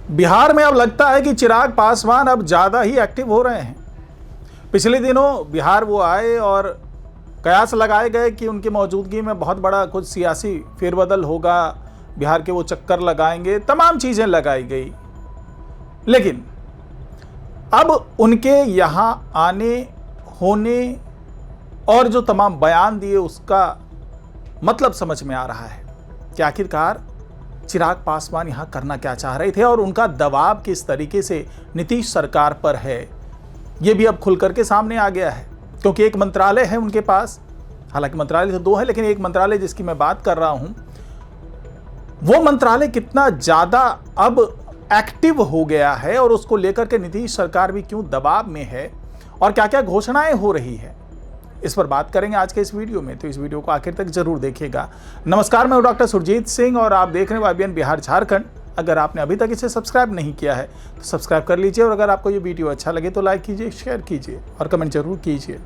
बिहार में अब लगता है कि चिराग पासवान अब ज़्यादा ही एक्टिव हो रहे हैं। पिछले दिनों बिहार वो आए और कयास लगाए गए कि उनकी मौजूदगी में बहुत बड़ा कुछ सियासी फेरबदल होगा, बिहार के वो चक्कर लगाएंगे, तमाम चीज़ें लगाई गई। लेकिन अब उनके यहाँ आने होने और जो तमाम बयान दिए उसका मतलब समझ में आ रहा है कि आखिरकार चिराग पासवान यहाँ करना क्या चाह रहे थे और उनका दबाव किस तरीके से नीतीश सरकार पर है, ये भी अब खुल करके सामने आ गया है। क्योंकि एक मंत्रालय है उनके पास, हालांकि मंत्रालय तो दो है, लेकिन एक मंत्रालय जिसकी मैं बात कर रहा हूं, वो मंत्रालय कितना ज़्यादा अब एक्टिव हो गया है और उसको लेकर के नीतीश सरकार भी क्यों दबाव में है और क्या क्या घोषणाएं हो रही है, इस पर बात करेंगे आज के इस वीडियो में। तो इस वीडियो को आखिर तक जरूर देखिएगा। नमस्कार, मैं हूं डॉक्टर सुरजीत सिंह और आप देख रहे हैं YBN बिहार झारखंड। अगर आपने अभी तक इसे सब्सक्राइब नहीं किया है तो सब्सक्राइब कर लीजिए और अगर आपको ये वीडियो अच्छा लगे तो लाइक कीजिए, शेयर कीजिए और कमेंट जरूर कीजिए।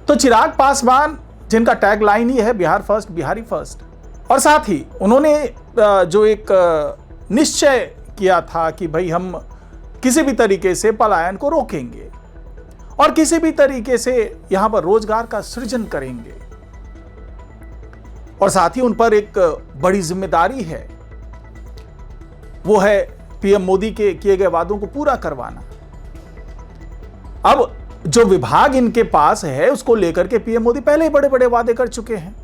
तो चिराग पासवान, जिनका टैग लाइन ही है बिहार फर्स्ट, बिहारी फर्स्ट, और साथ ही उन्होंने जो एक निश्चय किया था कि भाई हम किसी भी तरीके से पलायन को रोकेंगे और किसी भी तरीके से यहां पर रोजगार का सृजन करेंगे, और साथ ही उन पर एक बड़ी जिम्मेदारी है, वो है पीएम मोदी के किए गए वादों को पूरा करवाना। अब जो विभाग इनके पास है उसको लेकर के पीएम मोदी पहले ही बड़े बड़े वादे कर चुके हैं।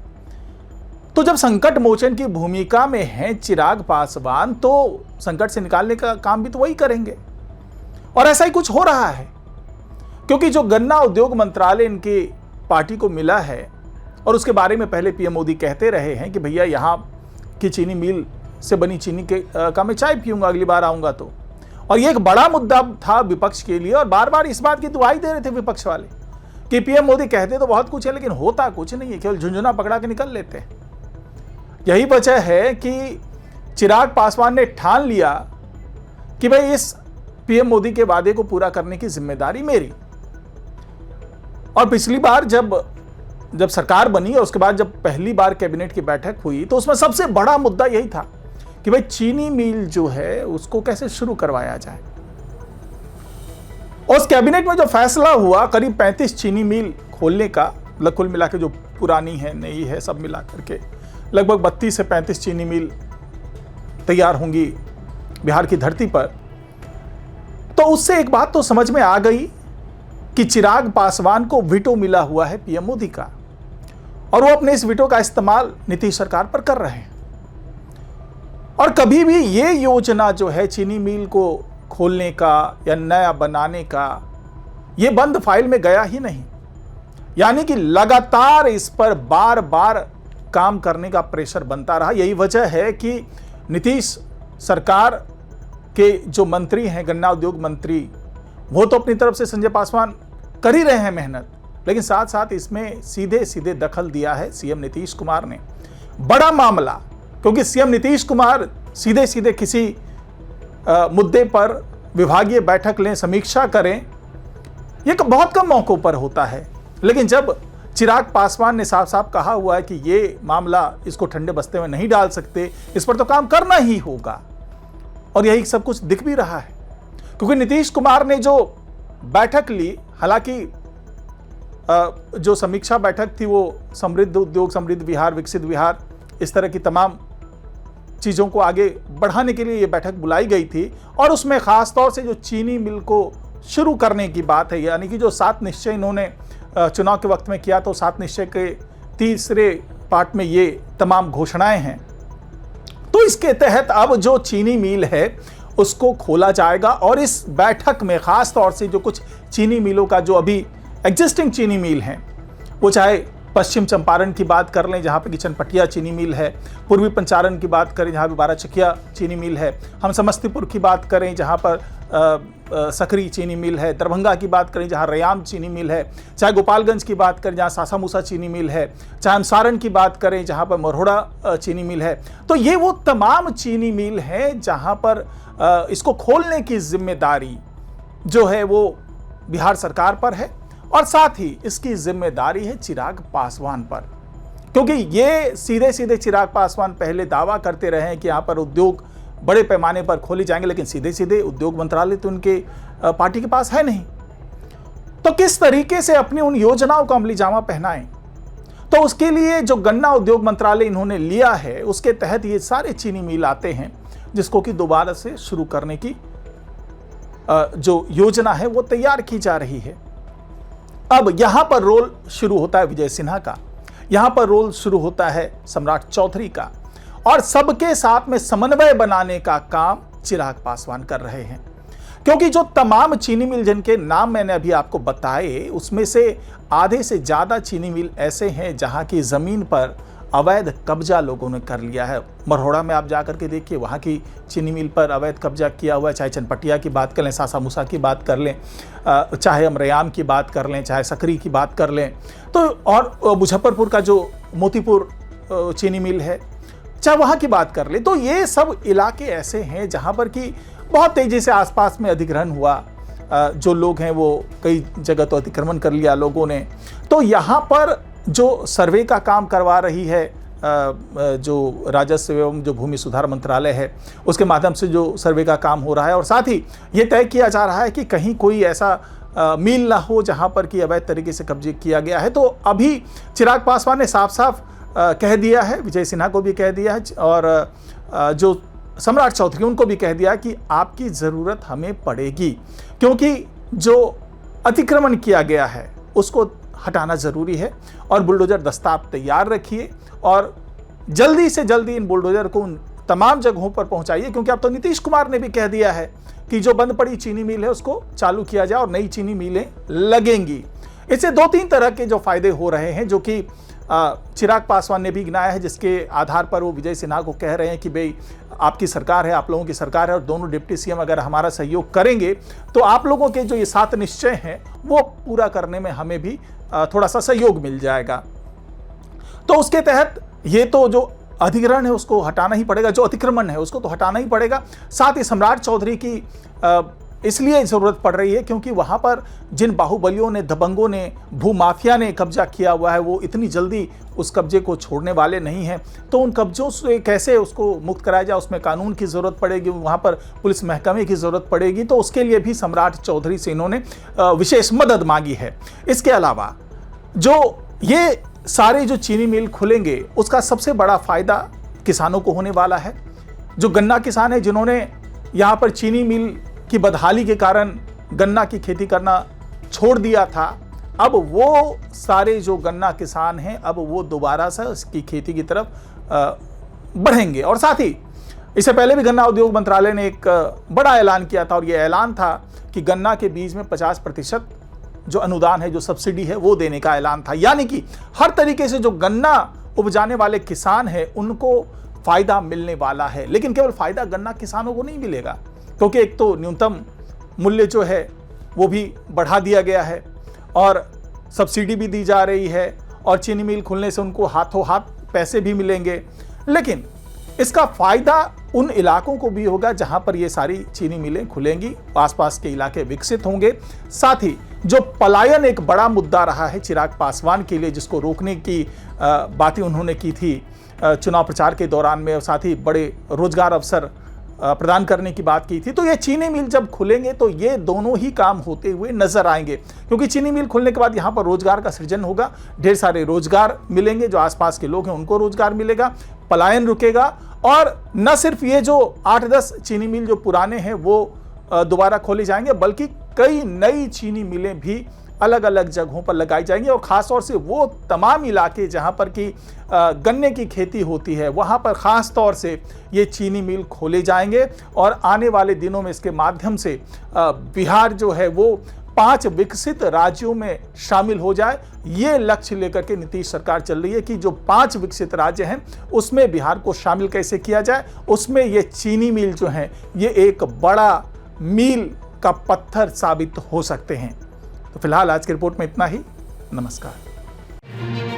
तो जब संकट मोचन की भूमिका में है चिराग पासवान, तो संकट से निकालने का काम भी तो वही करेंगे, और ऐसा ही कुछ हो रहा है। क्योंकि जो गन्ना उद्योग मंत्रालय इनकी पार्टी को मिला है और उसके बारे में पहले पीएम मोदी कहते रहे हैं कि भैया यहाँ की चीनी मिल से बनी चीनी का मैं चाय पीऊंगा अगली बार आऊंगा तो, और ये एक बड़ा मुद्दा था विपक्ष के लिए, और बार बार इस बात की दुहाई दे रहे थे विपक्ष वाले कि पीएम मोदी कहते तो बहुत कुछ है लेकिन होता कुछ नहीं है, केवल झुंझुना पकड़ा के निकल लेते हैं। यही वजह है कि चिराग पासवान ने ठान लिया कि भाई इस पीएम मोदी के वादे को पूरा करने की जिम्मेदारी मेरी। और पिछली बार जब सरकार बनी और उसके बाद जब पहली बार कैबिनेट की बैठक हुई तो उसमें सबसे बड़ा मुद्दा यही था कि भाई चीनी मिल जो है उसको कैसे शुरू करवाया जाए। और उस कैबिनेट में जो फैसला हुआ करीब 35 चीनी मिल खोलने का, मतलब कुल मिला के जो पुरानी है नई है सब मिला करके लगभग 32 से 35 चीनी मिल तैयार होंगी बिहार की धरती पर। तो उससे एक बात तो समझ में आ गई कि चिराग पासवान को वीटो मिला हुआ है पीएम मोदी का, और वो अपने इस वीटो का इस्तेमाल नीतीश सरकार पर कर रहे हैं। और कभी भी ये योजना जो है चीनी मिल को खोलने का या नया बनाने का, ये बंद फाइल में गया ही नहीं। यानी कि लगातार इस पर बार बार काम करने का प्रेशर बनता रहा। यही वजह है कि नीतीश सरकार के जो मंत्री हैं, गन्ना उद्योग मंत्री, वो तो अपनी तरफ से संजय पासवान कर ही रहे हैं मेहनत, लेकिन साथ साथ इसमें सीधे सीधे दखल दिया है सीएम नीतीश कुमार ने। बड़ा मामला, क्योंकि सीएम नीतीश कुमार सीधे सीधे किसी मुद्दे पर विभागीय बैठक लें, समीक्षा करें, ये बहुत कम मौकों पर होता है। लेकिन जब चिराग पासवान ने साफ साफ कहा हुआ है कि ये मामला, इसको ठंडे बस्ते में नहीं डाल सकते, इस पर तो काम करना ही होगा, और यही सब कुछ दिख भी रहा है। क्योंकि नीतीश कुमार ने जो बैठक ली, हालांकि जो समीक्षा बैठक थी वो समृद्ध उद्योग, समृद्ध बिहार, विकसित बिहार, इस तरह की तमाम चीज़ों को आगे बढ़ाने के लिए ये बैठक बुलाई गई थी, और उसमें खास तौर से जो चीनी मिल को शुरू करने की बात है, यानी कि जो 7 निश्चय इन्होंने चुनाव के वक्त में किया, तो 7 निश्चय के तीसरे पार्ट में ये तमाम घोषणाएं हैं। तो इसके तहत अब जो चीनी मिल है उसको खोला जाएगा, और इस बैठक में खास तौर से जो कुछ चीनी मिलों का, जो अभी एग्जिस्टिंग चीनी मिल हैं, वो चाहे पश्चिम चंपारण की बात कर लें जहाँ पे कि चनपटिया चीनी मिल है, पूर्वी पंचारण की बात करें जहाँ पे बाराचकिया चीनी मिल है, हम समस्तीपुर की बात करें जहाँ पर सकरी चीनी मिल है, दरभंगा की बात करें जहाँ रयाम चीनी मिल है, चाहे गोपालगंज की बात करें जहाँ सासामूसा चीनी मिल है, चाहे हम सारण की बात करें जहाँ पर मरहोड़ा चीनी मिल है। तो ये वो तमाम चीनी मिल हैं जहाँ पर इसको खोलने की जिम्मेदारी जो है वो बिहार सरकार पर है, और साथ ही इसकी जिम्मेदारी है चिराग पासवान पर। क्योंकि ये सीधे सीधे चिराग पासवान पहले दावा करते रहे हैं कि यहाँ पर उद्योग बड़े पैमाने पर खोले जाएंगे, लेकिन सीधे सीधे उद्योग मंत्रालय तो उनके पार्टी के पास है नहीं। तो किस तरीके से अपनी उन योजनाओं को अमली जामा पहनाएं? तो उसके लिए जो गन्ना उद्योग मंत्रालय इन्होंने लिया है, उसके तहत ये सारे चीनी मिल आते हैं, जिसको कि दोबारा से शुरू करने की जो योजना है वो तैयार की जा रही है। अब यहां पर रोल शुरू होता है विजय सिन्हा का, यहां पर रोल शुरू होता है सम्राट चौधरी का, और सबके साथ में समन्वय बनाने का काम चिराग पासवान कर रहे हैं। क्योंकि जो तमाम चीनी मिल जिनके नाम मैंने अभी आपको बताए, उसमें से आधे से ज्यादा चीनी मिल ऐसे हैं जहां की जमीन पर अवैध कब्जा लोगों ने कर लिया है। मरहोड़ा में आप जाकर के देखिए, वहाँ की चीनी मिल पर अवैध कब्जा किया हुआ है। चाहे चनपटिया की बात कर लें, सासा मूसा की बात कर लें, चाहे अमरयाम की बात कर लें, चाहे सकरी की बात कर लें, तो और मुजफ्फरपुर का जो मोतीपुर चीनी मिल है, चाहे वहाँ की बात कर लें, तो ये सब इलाके ऐसे हैं जहाँ पर कि बहुत तेज़ी से आसपास में अधिग्रहण हुआ। जो लोग हैं वो कई जगह तो अतिक्रमण कर लिया लोगों ने। तो यहाँ पर जो सर्वे का काम करवा रही है जो राजस्व एवं जो भूमि सुधार मंत्रालय है, उसके माध्यम से जो सर्वे का काम हो रहा है, और साथ ही ये तय किया जा रहा है कि कहीं कोई ऐसा मिल ना हो जहां पर कि अवैध तरीके से कब्जे किया गया है। तो अभी चिराग पासवान ने साफ साफ कह दिया है, विजय सिन्हा को भी कह दिया है, और जो सम्राट चौधरी उनको भी कह दिया कि आपकी ज़रूरत हमें पड़ेगी, क्योंकि जो अतिक्रमण किया गया है उसको हटाना ज़रूरी है, और बुलडोजर दस्ता आप तैयार रखिए और जल्दी से जल्दी इन बुलडोजर को उन तमाम जगहों पर पहुंचाइए। क्योंकि अब तो नीतीश कुमार ने भी कह दिया है कि जो बंद पड़ी चीनी मिल है उसको चालू किया जाए और नई चीनी मिलें लगेंगी। इससे 2-3 तरह के जो फायदे हो रहे हैं, जो कि चिराग पासवान ने भी गिनाया है, जिसके आधार पर वो विजय सिन्हा को कह रहे हैं कि भाई आपकी सरकार है, आप लोगों की सरकार है, और दोनों डिप्टी सीएम अगर हमारा सहयोग करेंगे तो आप लोगों के जो ये 7 निश्चय हैं वो पूरा करने में हमें भी थोड़ा सा सहयोग मिल जाएगा। तो उसके तहत ये तो जो अधिग्रहण है उसको हटाना ही पड़ेगा, जो अतिक्रमण है उसको तो हटाना ही पड़ेगा। साथ ही सम्राट चौधरी की इसलिए ज़रूरत पड़ रही है क्योंकि वहाँ पर जिन बाहुबलियों ने, दबंगों ने, भूमाफिया ने कब्जा किया हुआ है, वो इतनी जल्दी उस कब्जे को छोड़ने वाले नहीं हैं। तो उन कब्जों से कैसे उसको मुक्त कराया जाए, उसमें कानून की ज़रूरत पड़ेगी, वहाँ पर पुलिस महकमे की ज़रूरत पड़ेगी। तो उसके लिए भी सम्राट चौधरी से इन्होंने विशेष मदद मांगी है। इसके अलावा जो ये सारे जो चीनी मिल खुलेंगे उसका सबसे बड़ा फ़ायदा किसानों को होने वाला है। जो गन्ना किसान है, जिन्होंने यहाँ पर चीनी मिल की बदहाली के कारण गन्ना की खेती करना छोड़ दिया था, अब वो सारे जो गन्ना किसान हैं अब वो दोबारा से इसकी खेती की तरफ बढ़ेंगे। और साथ ही इससे पहले भी गन्ना उद्योग मंत्रालय ने एक बड़ा ऐलान किया था, और ये ऐलान था कि गन्ना के बीज में 50% जो अनुदान है, जो सब्सिडी है, वो देने का ऐलान था। यानी कि हर तरीके से जो गन्ना उपजाने वाले किसान हैं उनको फ़ायदा मिलने वाला है। लेकिन केवल फ़ायदा गन्ना किसानों को नहीं मिलेगा, क्योंकि एक तो न्यूनतम मूल्य जो है वो भी बढ़ा दिया गया है, और सब्सिडी भी दी जा रही है, और चीनी मिल खुलने से उनको हाथों हाथ पैसे भी मिलेंगे। लेकिन इसका फ़ायदा उन इलाकों को भी होगा जहां पर ये सारी चीनी मिलें खुलेंगी, आसपास के इलाके विकसित होंगे। साथ ही जो पलायन एक बड़ा मुद्दा रहा है चिराग पासवान के लिए, जिसको रोकने की बातें उन्होंने की थी चुनाव प्रचार के दौरान में, और साथ ही बड़े रोजगार अवसर प्रदान करने की बात की थी, तो ये चीनी मिल जब खुलेंगे तो ये दोनों ही काम होते हुए नजर आएंगे। क्योंकि चीनी मिल खुलने के बाद यहाँ पर रोजगार का सृजन होगा, ढेर सारे रोजगार मिलेंगे, जो आसपास के लोग हैं उनको रोजगार मिलेगा, पलायन रुकेगा, और न सिर्फ ये जो 8-10 चीनी मिल जो पुराने हैं वो दोबारा खोले जाएंगे, बल्कि कई नई चीनी मिलें भी अलग अलग जगहों पर लगाई जाएंगी। और ख़ास तौर से वो तमाम इलाके जहां पर कि गन्ने की खेती होती है, वहां पर ख़ास तौर से ये चीनी मिल खोले जाएंगे, और आने वाले दिनों में इसके माध्यम से बिहार जो है वो 5 विकसित राज्यों में शामिल हो जाए। ये लक्ष्य लेकर के नीतीश सरकार चल रही है कि जो 5 विकसित राज्य हैं उसमें बिहार को शामिल कैसे किया जाए। उसमें ये चीनी मिल जो हैं ये एक बड़ा मील का पत्थर साबित हो सकते हैं। तो फिलहाल आज की रिपोर्ट में इतना ही। नमस्कार।